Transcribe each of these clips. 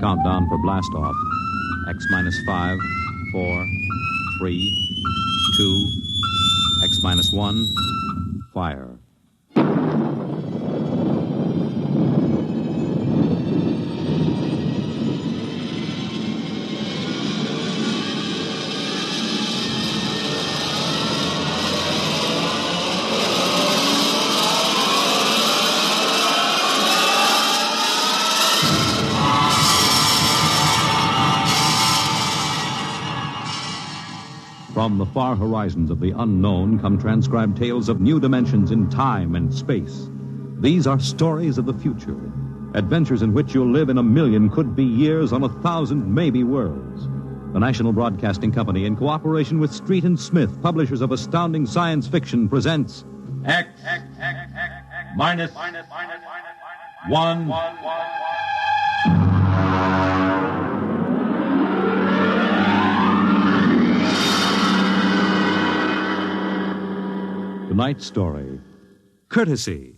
countdown for blast-off. X minus 5, 4, 3, 2, X minus 1, fire. From the far horizons of the unknown come transcribed tales of new dimensions in time and space. These are stories of the future, adventures in which you'll live in 1,000,000 could-be years on 1,000 maybe worlds. The National Broadcasting Company, in cooperation with Street and Smith, publishers of astounding science fiction, presents X minus 1. Tonight's story, Courtesy.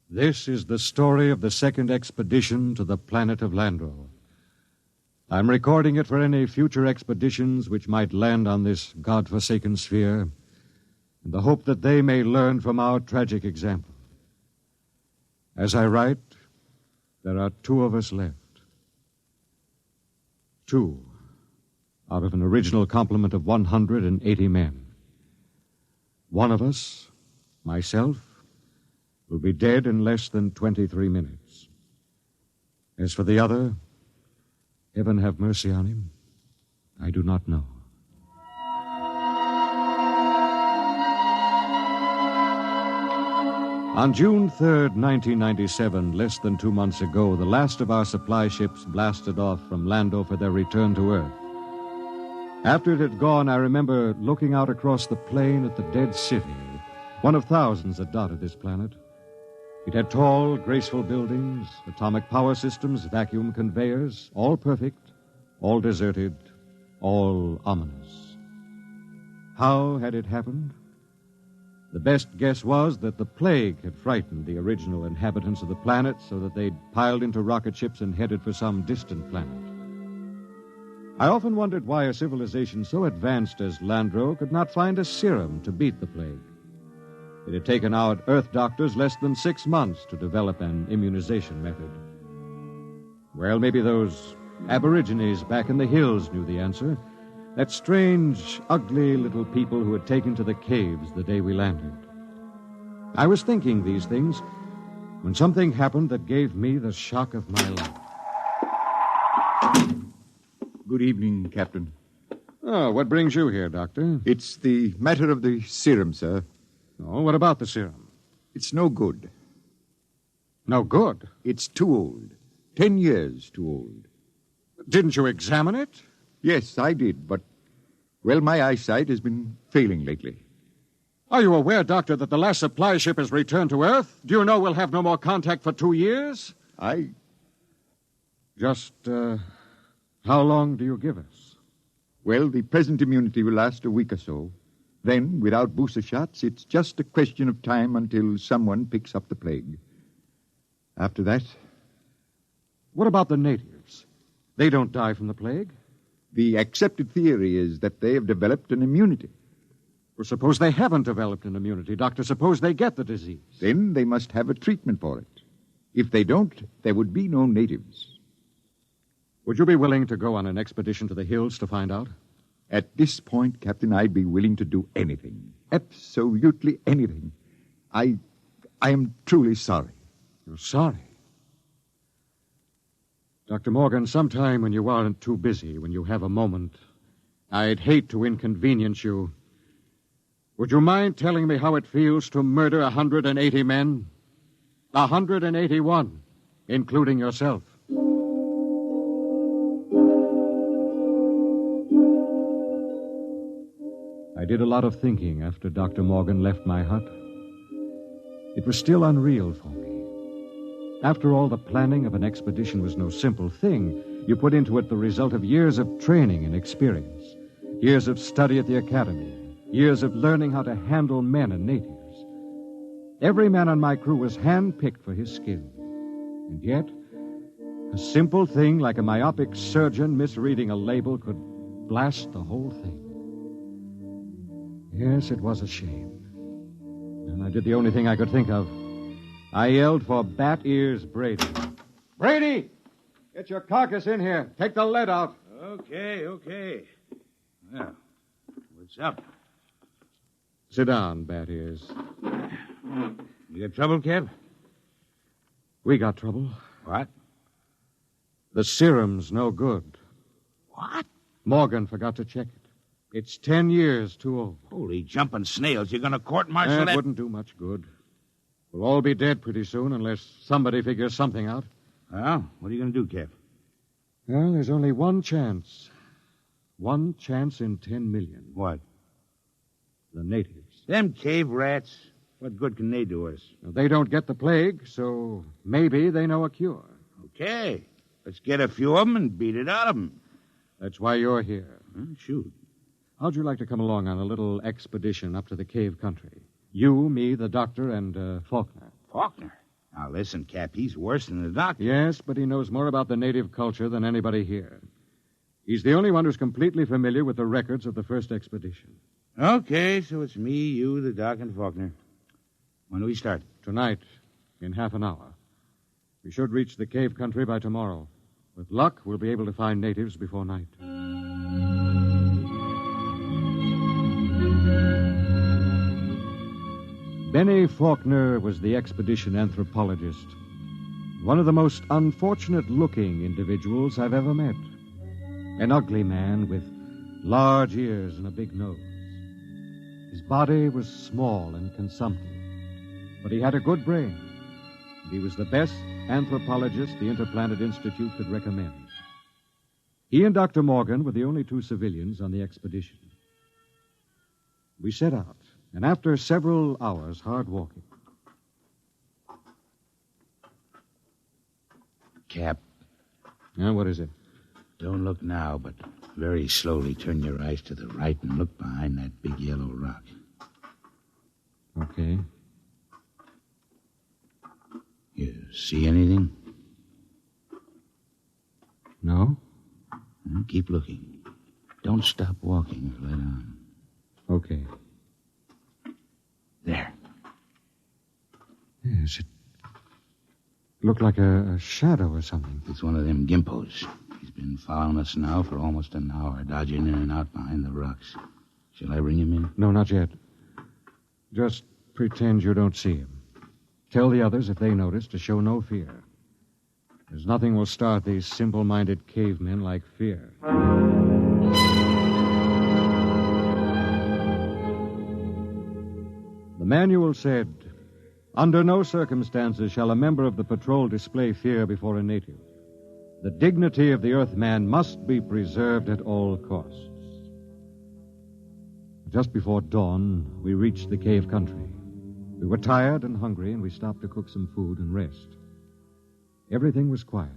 This is the story of the second expedition to the planet of Landro. I'm recording it for any future expeditions which might land on this God-forsaken sphere, in the hope that they may learn from our tragic example. As I write, there are 2 of us left. 2 out of an original complement of 180 men. One of us, myself, will be dead in less than 23 minutes. As for the other, heaven have mercy on him, I do not know. On June 3rd, 1997, less than 2 months ago, the last of our supply ships blasted off from Lando for their return to Earth. After it had gone, I remember looking out across the plain at the dead city, one of thousands that dotted this planet. It had tall, graceful buildings, atomic power systems, vacuum conveyors, all perfect, all deserted, all ominous. How had it happened? The best guess was that the plague had frightened the original inhabitants of the planet so that they'd piled into rocket ships and headed for some distant planet. I often wondered why a civilization so advanced as Landro could not find a serum to beat the plague. It had taken our Earth doctors less than 6 months to develop an immunization method. Well, maybe those aborigines back in the hills knew the answer. That strange, ugly little people who had taken to the caves the day we landed. I was thinking these things when something happened that gave me the shock of my life. Good evening, Captain. Oh, what brings you here, Doctor? It's the matter of the serum, sir. Oh, what about the serum? It's no good. No good? It's too old. 10 years too old. Didn't you examine it? Yes, I did, but, well, my eyesight has been failing lately. Are you aware, Doctor, that the last supply ship has returned to Earth? Do you know we'll have no more contact for 2 years? Just, how long do you give us? Well, the present immunity will last a week or so. Then, without booster shots, it's just a question of time until someone picks up the plague. After that... What about the natives? They don't die from the plague? The accepted theory is that they have developed an immunity. Well, suppose they haven't developed an immunity, Doctor. Suppose they get the disease. Then they must have a treatment for it. If they don't, there would be no natives. Would you be willing to go on an expedition to the hills to find out? At this point, Captain, I'd be willing to do anything. Absolutely anything. I am truly sorry. You're sorry? Dr. Morgan, sometime when you aren't too busy, when you have a moment, I'd hate to inconvenience you. Would you mind telling me how it feels to murder 180 men? 181, including yourself. I did a lot of thinking after Dr. Morgan left my hut. It was still unreal for me. After all, the planning of an expedition was no simple thing. You put into it the result of years of training and experience, years of study at the academy, years of learning how to handle men and natives. Every man on my crew was hand-picked for his skill. And yet, A simple thing like a myopic surgeon misreading a label could blast the whole thing. Yes, it was a shame. And I did the only thing I could think of. I yelled for Bat Ears Brady. Brady! Get your carcass in here. Take the lead out. Okay. Well, what's up? Sit down, Bat Ears. You got trouble, Kev? We got trouble. What? The serum's no good. What? Morgan forgot to check it. It's 10 years too old. Holy jumping snails. You're going to court-martial That wouldn't do much good. We'll all be dead pretty soon unless somebody figures something out. Well, what are you going to do, Kev? Well, there's only one chance. One chance in 10 million. What? The natives. Them cave rats. What good can they do us? Now, they don't get the plague, so maybe they know a cure. Okay. Let's get a few of them and beat it out of them. That's why you're here. Shoot. How'd you like to come along on a little expedition up to the cave country? You, me, the doctor, and Faulkner. Faulkner? Now, listen, Cap, he's worse than the doctor. Yes, but he knows more about the native culture than anybody here. He's the only one who's completely familiar with the records of the first expedition. Okay, so it's me, you, the doc, and Faulkner. When do we start? Tonight, in half an hour. We should reach the cave country by tomorrow. With luck, we'll be able to find natives before night. Benny Faulkner was the expedition anthropologist. One of the most unfortunate-looking individuals I've ever met. An ugly man with large ears and a big nose. His body was small and consumptive, but he had a good brain. And he was the best anthropologist the Interplanet Institute could recommend. He and Dr. Morgan were the only two civilians on the expedition. We set out, and after several hours hard walking... Cap. Now, what is it? Don't look now, but very slowly turn your eyes to the right and look behind that big yellow rock. Okay. You see anything? No? Well, keep looking. Don't stop walking. Right on. Okay. There. Yes, it looked like a shadow or something. It's one of them gimpos. He's been following us now for almost an hour, dodging in and out behind the rocks. Shall I bring him in? No, not yet. Just pretend you don't see him. Tell the others if they notice to show no fear. There's nothing will start these simple-minded cavemen like fear. The manual said, under no circumstances shall a member of the patrol display fear before a native. The dignity of the Earthman must be preserved at all costs. Just before dawn, we reached the cave country. We were tired and hungry, and we stopped to cook some food and rest. Everything was quiet.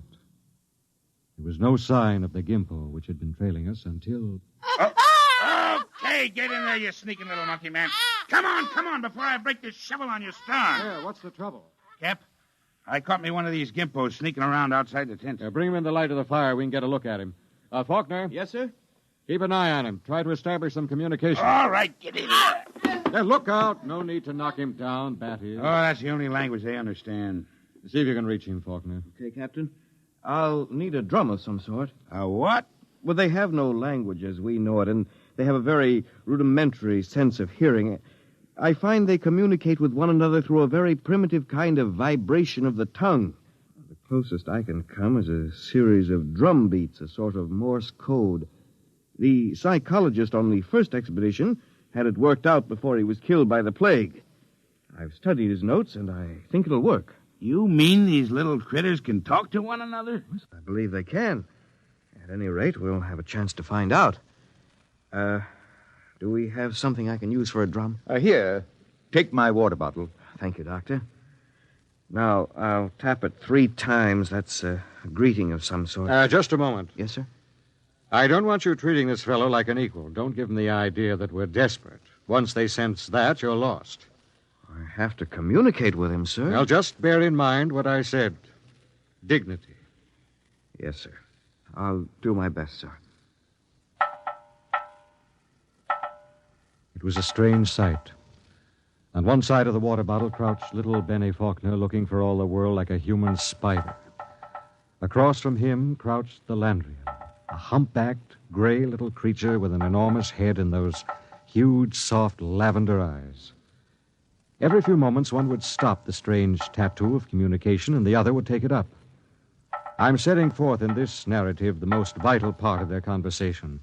There was no sign of the gimpo which had been trailing us until... Okay, get in there, you sneaking little monkey man. Come on, before I break this shovel on your stern. Yeah, what's the trouble? Cap, I caught me one of these gimpos sneaking around outside the tent. Bring him in the light of the fire. We can get a look at him. Faulkner? Yes, sir? Keep an eye on him. Try to establish some communication. All right, get in there. Look out. No need to knock him down, Bat Ears. Oh, that's the only language they understand. See if you can reach him, Faulkner. Okay, Captain. I'll need a drum of some sort. A what? Well, they have no language as we know it, and they have a very rudimentary sense of hearing. I find they communicate with one another through a very primitive kind of vibration of the tongue. The closest I can come is a series of drum beats, a sort of Morse code. The psychologist on the first expedition had it worked out before he was killed by the plague. I've studied his notes, and I think it'll work. You mean these little critters can talk to one another? I believe they can. At any rate, we'll have a chance to find out. Do we have something I can use for a drum? Here, take my water bottle. Thank you, Doctor. Now, I'll tap it 3 times. That's a greeting of some sort. Just a moment. Yes, sir? I don't want you treating this fellow like an equal. Don't give him the idea that we're desperate. Once they sense that, you're lost. I have to communicate with him, sir. Now, just bear in mind what I said. Dignity. Yes, sir. I'll do my best, sir. It was a strange sight. On one side of the water bottle crouched little Benny Faulkner, looking for all the world like a human spider. Across from him crouched the Landrian, a humpbacked, gray little creature with an enormous head and those huge, soft lavender eyes. Every few moments, one would stop the strange tattoo of communication, and the other would take it up. I'm setting forth in this narrative the most vital part of their conversation,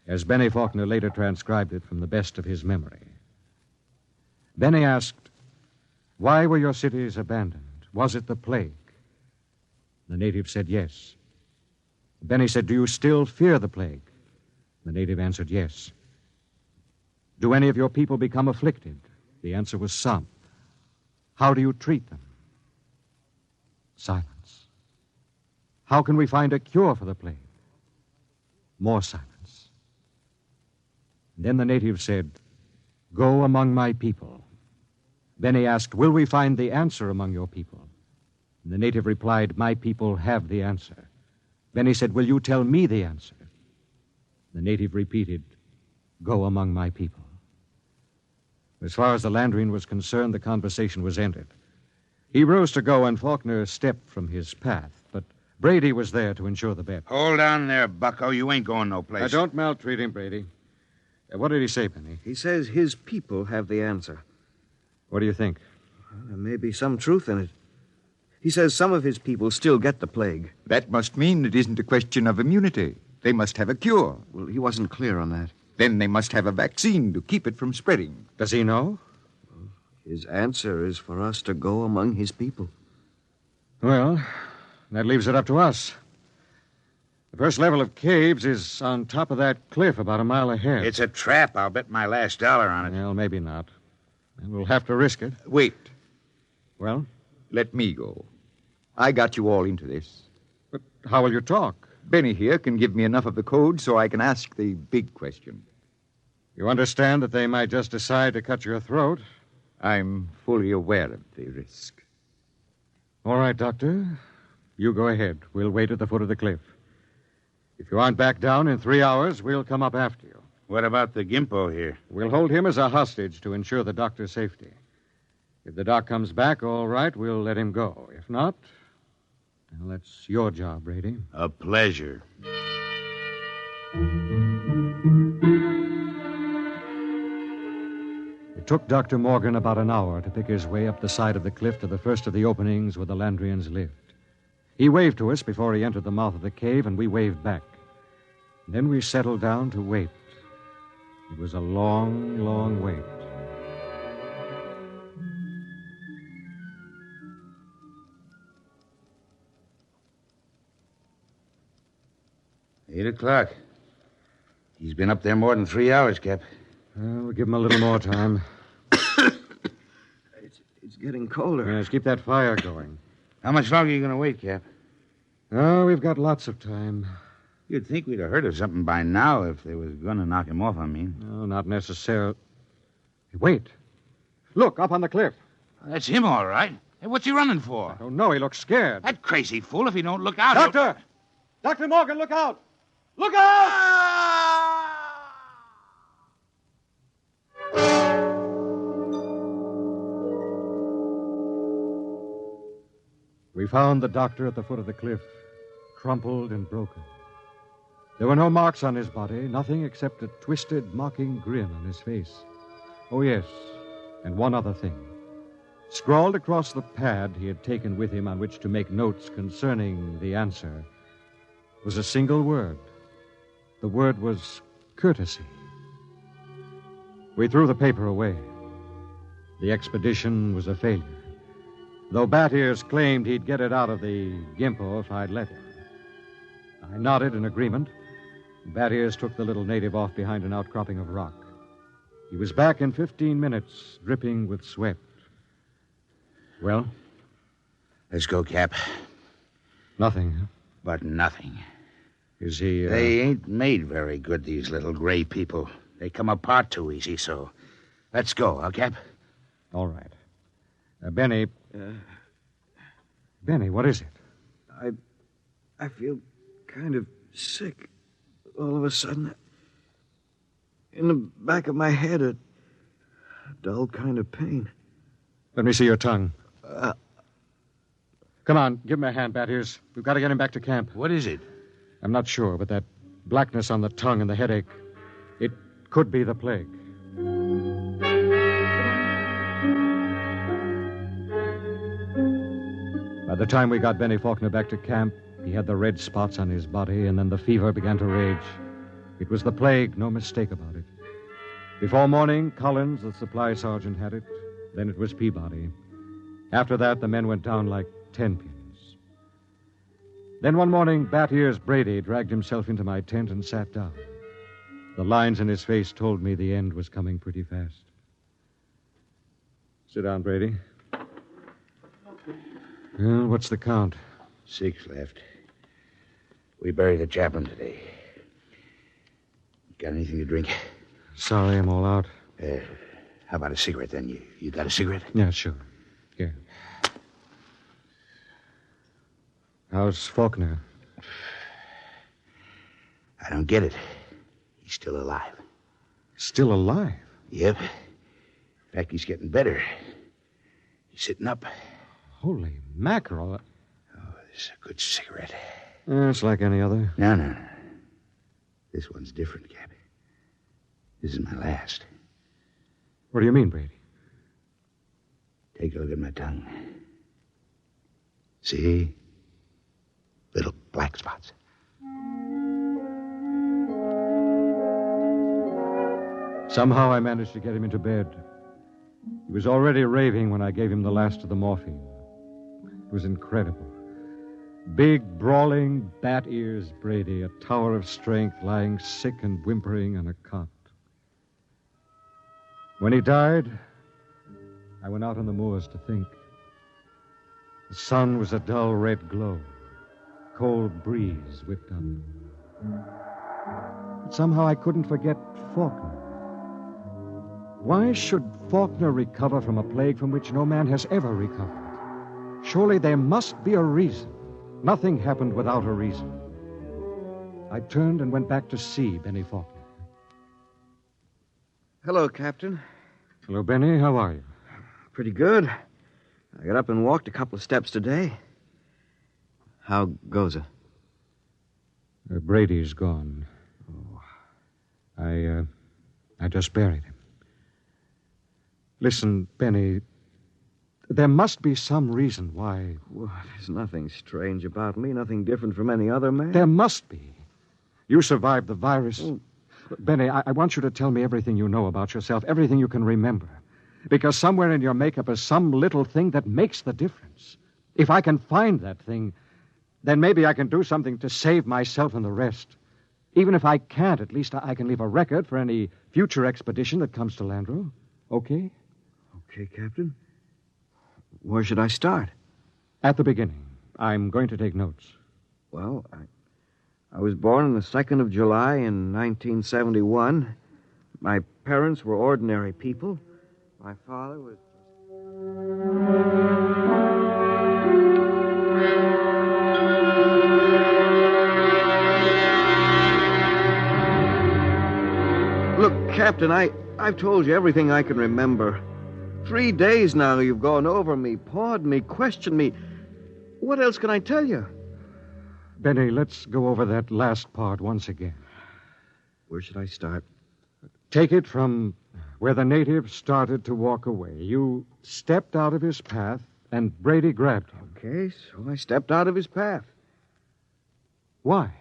as Benny Faulkner later transcribed it from the best of his memory. Benny asked, "Why were your cities abandoned? Was it the plague?" The native said yes. Benny said, "Do you still fear the plague?" The native answered yes. "Do any of your people become afflicted?" The answer was some. "How do you treat them?" Silence. "How can we find a cure for the plague?" More silence. Then the native said, "Go among my people." Benny asked, "Will we find the answer among your people?" And the native replied, "My people have the answer." Benny said, "Will you tell me the answer?" The native repeated, "Go among my people." As far as the Landrian was concerned, the conversation was ended. He rose to go, and Faulkner stepped from his path, but Brady was there to ensure the bet. Hold on there, bucko. You ain't going no place. Don't maltreat him, Brady. What did he say, Benny? He says his people have the answer. What do you think? Well, there may be some truth in it. He says some of his people still get the plague. That must mean it isn't a question of immunity. They must have a cure. Well, he wasn't clear on that. Then they must have a vaccine to keep it from spreading. Does he know? His answer is for us to go among his people. Well, that leaves it up to us. The first level of caves is on top of that cliff about a mile ahead. It's a trap. I'll bet my last dollar on it. Well, maybe not. We'll have to risk it. Wait. Well? Let me go. I got you all into this. But how will you talk? Benny here can give me enough of the code so I can ask the big question. You understand that they might just decide to cut your throat? I'm fully aware of the risk. All right, Doctor. You go ahead. We'll wait at the foot of the cliff. If you aren't back down in 3 hours, we'll come up after you. What about the Gimpo here? We'll hold him as a hostage to ensure the doctor's safety. If the doc comes back, all right, we'll let him go. If not, well, that's your job, Brady. A pleasure. It took Dr. Morgan about an hour to pick his way up the side of the cliff to the first of the openings where the Landrians lived. He waved to us before he entered the mouth of the cave, and we waved back. Then we settled down to wait. It was a long, long wait. Eight o'clock. He's been up there more than 3 hours, Cap. Well, we'll give him a little more time. It's getting colder. Yes, keep that fire going. How much longer are you going to wait, Cap? Oh, we've got lots of time. You'd think we'd have heard of something by now if they was going to knock him off, I mean. No, not necessarily. Wait. Look, up on the cliff. That's him, all right. Hey, what's he running for? I don't know. He looks scared. That crazy fool, if he don't look out... Doctor! Dr. Morgan, look out! Look out! We found the doctor at the foot of the cliff, crumpled and broken. There were no marks on his body, nothing except a twisted, mocking grin on his face. Oh, yes, and one other thing. Scrawled across the pad he had taken with him on which to make notes concerning the answer was a single word. The word was courtesy. We threw the paper away. The expedition was a failure, though Bat Ears claimed he'd get it out of the Gimpo if I'd let him. I nodded in agreement. Bat Ears took the little native off behind an outcropping of rock. He was back in 15 minutes, dripping with sweat. Well? Let's go, Cap. Nothing, huh? But nothing. Is he, They ain't made very good, these little gray people. They come apart too easy, so... Let's go, huh, Cap? All right. Benny... Benny, what is it? I feel kind of sick. All of a sudden, in the back of my head, a dull kind of pain. Let me see your tongue. Come on, give him a hand, Bat Ears. We've got to get him back to camp. What is it? I'm not sure, but that blackness on the tongue and the headache, it could be the plague. By the time we got Benny Faulkner back to camp, he had the red spots on his body, and then the fever began to rage. It was the plague, no mistake about it. Before morning, Collins, the supply sergeant, had it. Then it was Peabody. After that, the men went down like 10 pins. Then one morning, Bat Ears Brady dragged himself into my tent and sat down. The lines in his face told me the end was coming pretty fast. Sit down, Brady. Well, what's the count? 6 left. We buried the chaplain today. Got anything to drink? Sorry, I'm all out. How about a cigarette, then? You got a cigarette? Yeah, sure. Here. How's Faulkner? I don't get it. He's still alive. Still alive? Yep. In fact, he's getting better. He's sitting up. Holy mackerel. Oh, this is a good cigarette. It's like any other. No. This one's different, Cap. This is my last. What do you mean, Brady? Take a look at my tongue. See? Little black spots. Somehow I managed to get him into bed. He was already raving when I gave him the last of the morphine. It was incredible. Big, brawling, Bat Ears Brady, a tower of strength, lying sick and whimpering on a cot. When he died, I went out on the moors to think. The sun was a dull red glow. Cold breeze whipped up. But somehow I couldn't forget Faulkner. Why should Faulkner recover from a plague from which no man has ever recovered? Surely there must be a reason. Nothing happened without a reason. I turned and went back to see Benny Faulkner. Hello, Captain. Hello, Benny. How are you? Pretty good. I got up and walked a couple of steps today. How goes it? Brady's gone. Oh. I just buried him. Listen, Benny, there must be some reason why... Well, there's nothing strange about me, nothing different from any other man. There must be. You survived the virus. Oh. Benny, I want you to tell me everything you know about yourself, everything you can remember. Because somewhere in your makeup is some little thing that makes the difference. If I can find that thing, then maybe I can do something to save myself and the rest. Even if I can't, at least I can leave a record for any future expedition that comes to Landro. Okay? Okay, Captain. Where should I start? At the beginning. I'm going to take notes. Well, I was born on the 2nd of July in 1971. My parents were ordinary people. My father was... Look, Captain, I've told you everything I can remember. 3 days now you've gone over me, pawed me, questioned me. What else can I tell you? Benny, let's go over that last part once again. Where should I start? Take it from where the native started to walk away. You stepped out of his path, and Brady grabbed him. Okay, so I stepped out of his path. Why?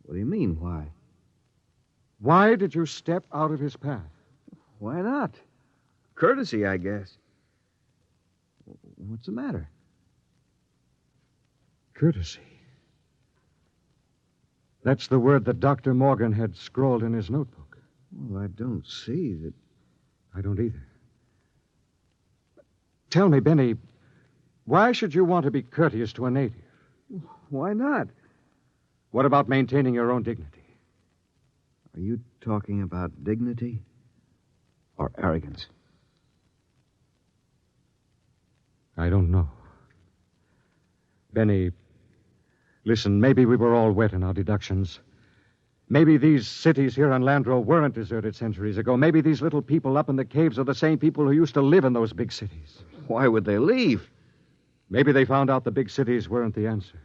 What do you mean, why? Why did you step out of his path? Why not? Courtesy, I guess. What's the matter? Courtesy. That's the word that Dr. Morgan had scrawled in his notebook. Well, I don't see that... I don't either. Tell me, Benny, why should you want to be courteous to a native? Why not? What about maintaining your own dignity? Are you talking about dignity or arrogance? I don't know. Benny, Listen, maybe we were all wet in our deductions. Maybe these cities here on Landro weren't deserted centuries ago. Maybe these little people up in the caves are the same people who used to live in those big cities. Why would they leave? Maybe they found out the big cities weren't the answer.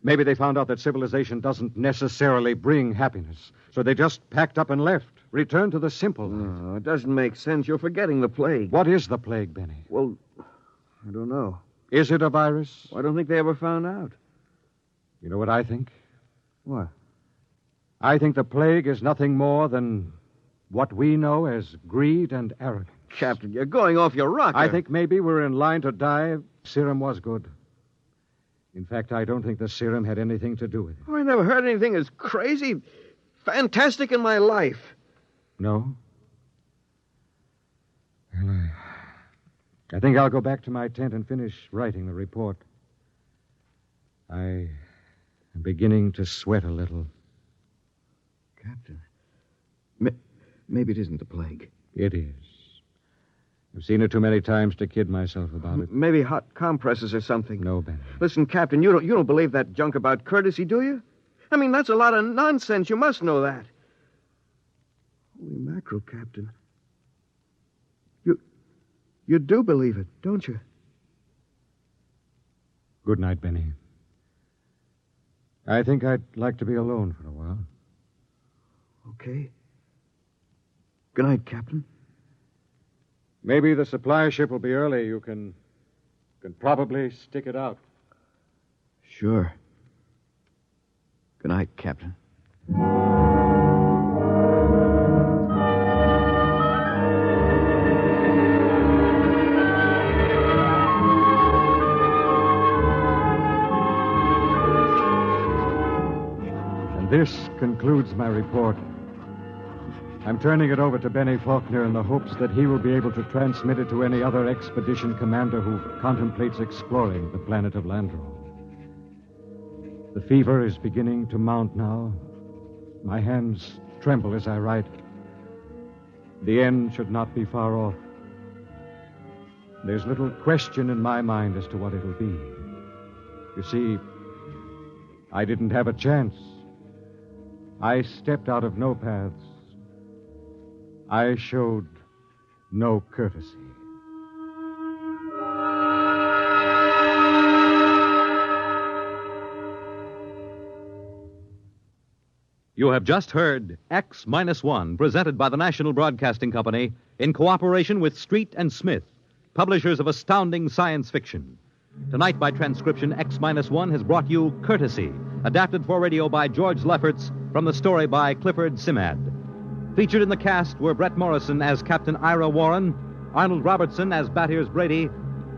Maybe they found out that civilization doesn't necessarily bring happiness. So they just packed up and left, returned to the simple life. No, it doesn't make sense. You're forgetting the plague. What is the plague, Benny? Well, I don't know. Is it a virus? I don't think they ever found out. You know what I think? What? I think the plague is nothing more than what we know as greed and arrogance. Captain, you're going off your rocker. I think maybe we're in line to die. Serum was good. In fact, I don't think the serum had anything to do with it. Oh, I never heard anything as crazy, fantastic in my life. No? Well, I think I'll go back to my tent and finish writing the report. I am beginning to sweat a little. Captain, maybe it isn't the plague. It is. I've seen it too many times to kid myself about it. Maybe hot compresses or something. No, Benny. Listen, Captain, you don't believe that junk about courtesy, do you? I mean, that's a lot of nonsense. You must know that. Holy mackerel, Captain. You do believe it, don't you? Good night, Benny. I think I'd like to be alone for a while. Okay. Good night, Captain. Maybe the supply ship will be early. You can probably stick it out. Sure. Good night, Captain. And this concludes my report. I'm turning it over to Benny Faulkner in the hopes that he will be able to transmit it to any other expedition commander who contemplates exploring the planet of Landro. The fever is beginning to mount now. My hands tremble as I write. The end should not be far off. There's little question in my mind as to what it'll be. You see, I didn't have a chance. I stepped out of no paths. I showed no courtesy. You have just heard X-1, presented by the National Broadcasting Company in cooperation with Street and Smith, publishers of astounding science fiction. Tonight, by transcription, X-1 has brought you Courtesy, adapted for radio by George Lefferts from the story by Clifford Simad. Featured in the cast were Brett Morrison as Captain Ira Warren, Arnold Robertson as Bat-Ears Brady,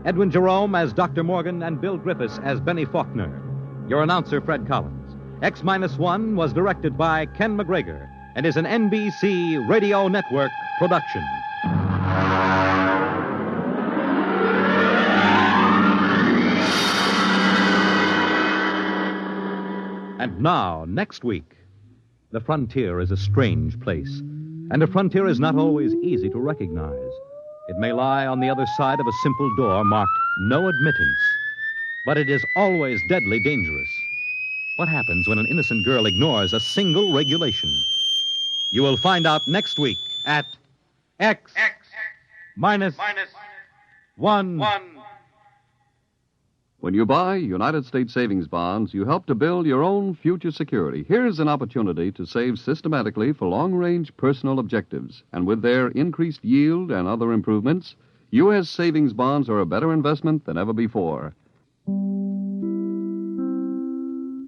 Edwin Jerome as Dr. Morgan, and Bill Griffiths as Benny Faulkner. Your announcer, Fred Collins. X-1 was directed by Ken McGregor and is an NBC Radio Network production. And now, next week, the frontier is a strange place, and a frontier is not always easy to recognize. It may lie on the other side of a simple door marked No Admittance, but it is always deadly dangerous. What happens when an innocent girl ignores a single regulation? You will find out next week at X-1. When you buy United States savings bonds, you help to build your own future security. Here's an opportunity to save systematically for long-range personal objectives. And with their increased yield and other improvements, U.S. savings bonds are a better investment than ever before.